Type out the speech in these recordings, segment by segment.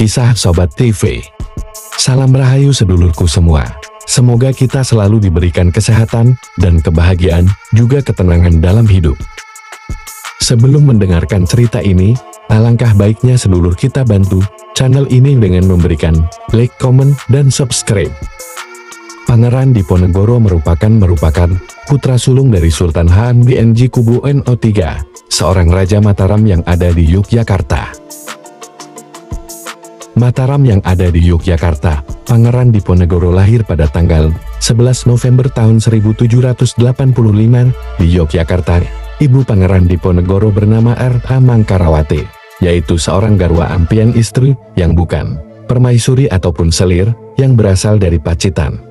Kisah Sobat TV. Salam rahayu sedulurku semua. Semoga kita selalu diberikan kesehatan dan kebahagiaan, juga ketenangan dalam hidup. Sebelum mendengarkan cerita ini, alangkah baiknya sedulur kita bantu channel ini dengan memberikan like, komen, dan subscribe. Pangeran Diponegoro merupakan putra sulung dari Sultan Hamengkubuwono III, seorang Raja Mataram yang ada di Yogyakarta. Mataram yang ada di Yogyakarta, Pangeran Diponegoro lahir pada tanggal 11 November tahun 1785 di Yogyakarta. Ibu Pangeran Diponegoro bernama R.A. Mangkarawati, yaitu seorang garwa ampian istri yang bukan permaisuri ataupun selir, yang berasal dari Pacitan.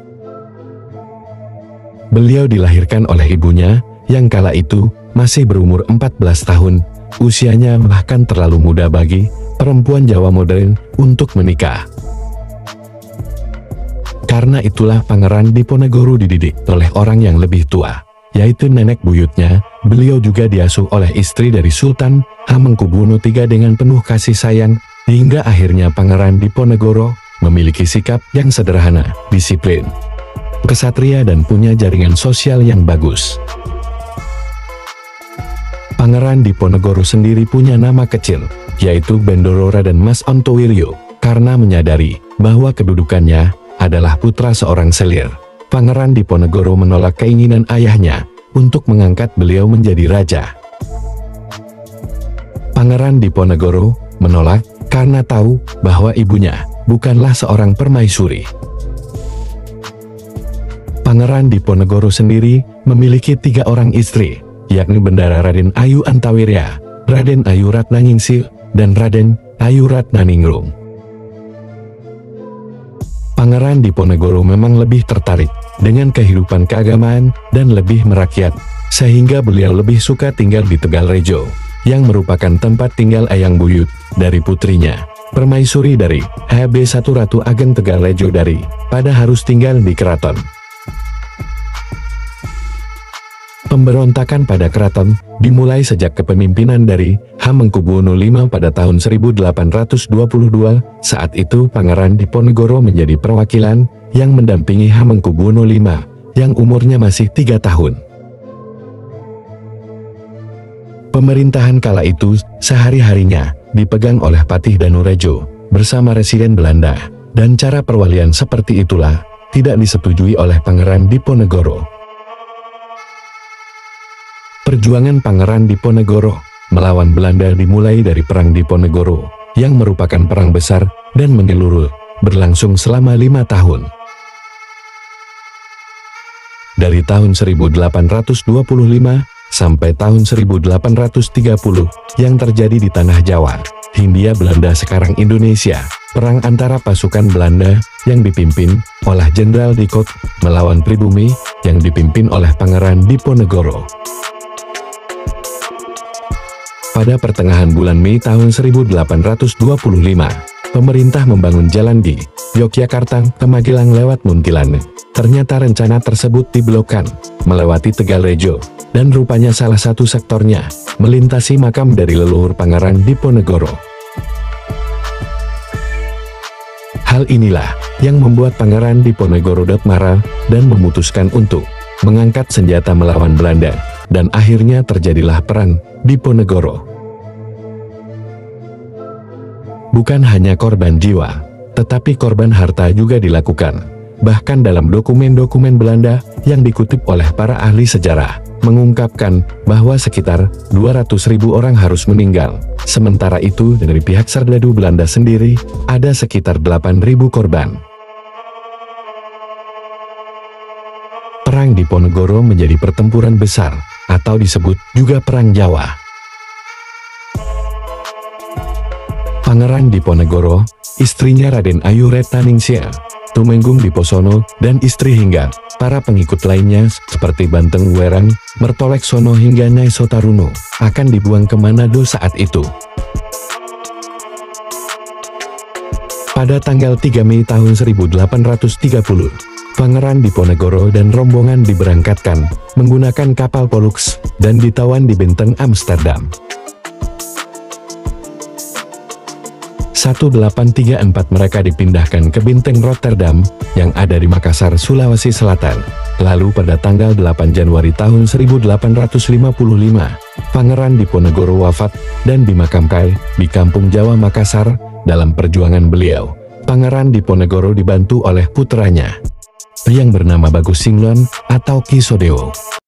Beliau dilahirkan oleh ibunya, yang kala itu masih berumur 14 tahun, usianya bahkan terlalu muda bagi perempuan Jawa modern untuk menikah. Karena itulah Pangeran Diponegoro dididik oleh orang yang lebih tua, yaitu nenek buyutnya. Beliau juga diasuh oleh istri dari Sultan Hamengkubuwono III dengan penuh kasih sayang, hingga akhirnya Pangeran Diponegoro memiliki sikap yang sederhana, disiplin, kesatria, dan punya jaringan sosial yang bagus. Pangeran Diponegoro sendiri punya nama kecil, yaitu Bendoro Raden Mas Ontowiryo, karena menyadari bahwa kedudukannya adalah putra seorang selir. Pangeran Diponegoro menolak keinginan ayahnya untuk mengangkat beliau menjadi raja. Pangeran Diponegoro menolak karena tahu bahwa ibunya bukanlah seorang permaisuri. Pangeran Diponegoro sendiri memiliki 3 orang istri, yakni Bendara Raden Ayu Antawirya, Raden Ayu Ratnaningsih, dan Raden Ayu Ratnaningrum. Pangeran Diponegoro memang lebih tertarik dengan kehidupan keagamaan dan lebih merakyat, sehingga beliau lebih suka tinggal di Tegalrejo, yang merupakan tempat tinggal ayang buyut dari putrinya, permaisuri dari HB1 Ratu Ageng Tegalrejo pada harus tinggal di keraton. Pemberontakan pada keraton dimulai sejak kepemimpinan dari Hamengkubuwono V pada tahun 1822. Saat itu Pangeran Diponegoro menjadi perwakilan yang mendampingi Hamengkubuwono V yang umurnya masih 3 tahun. Pemerintahan kala itu sehari-harinya dipegang oleh Patih Danurejo bersama residen Belanda, dan cara perwalian seperti itulah tidak disetujui oleh Pangeran Diponegoro. Perjuangan Pangeran Diponegoro melawan Belanda dimulai dari Perang Diponegoro, yang merupakan perang besar dan menyeluruh, berlangsung selama 5 tahun. Dari tahun 1825 sampai tahun 1830 yang terjadi di Tanah Jawa, Hindia Belanda sekarang Indonesia, perang antara pasukan Belanda yang dipimpin oleh Jenderal De Cock melawan pribumi yang dipimpin oleh Pangeran Diponegoro. Pada pertengahan bulan Mei tahun 1825, pemerintah membangun jalan di Yogyakarta ke Magelang lewat Muntilan. Ternyata rencana tersebut dibelokkan melewati Tegalrejo, dan rupanya salah satu sektornya melintasi makam dari leluhur Pangeran Diponegoro. Hal inilah yang membuat Pangeran Diponegoro marah dan memutuskan untuk mengangkat senjata melawan Belanda, dan akhirnya terjadilah Perang Diponegoro. Bukan hanya korban jiwa, tetapi korban harta juga dilakukan. Bahkan dalam dokumen-dokumen Belanda yang dikutip oleh para ahli sejarah, mengungkapkan bahwa sekitar 200.000 orang harus meninggal. Sementara itu dari pihak serdadu Belanda sendiri, ada sekitar 8.000 korban. Perang Diponegoro menjadi pertempuran besar, atau disebut juga Perang Jawa. Pangeran Diponegoro, istrinya Raden Ayu Ratnaningsih, Tumenggung Diposono, dan istri hingga para pengikut lainnya seperti Banteng Werang, Mertoleksono hingga Nyai Sotaruno akan dibuang ke Manado saat itu. Pada tanggal 3 Mei tahun 1830, Pangeran Diponegoro dan rombongan diberangkatkan menggunakan kapal Pollux dan ditawan di Benteng Amsterdam. 1834 mereka dipindahkan ke Binteng Rotterdam yang ada di Makassar, Sulawesi Selatan. Lalu pada tanggal 8 Januari tahun 1855, Pangeran Diponegoro wafat dan dimakamkan di Kampung Jawa Makassar. Dalam perjuangan beliau, Pangeran Diponegoro dibantu oleh putranya yang bernama Bagus Singlon atau Ki Sodewo.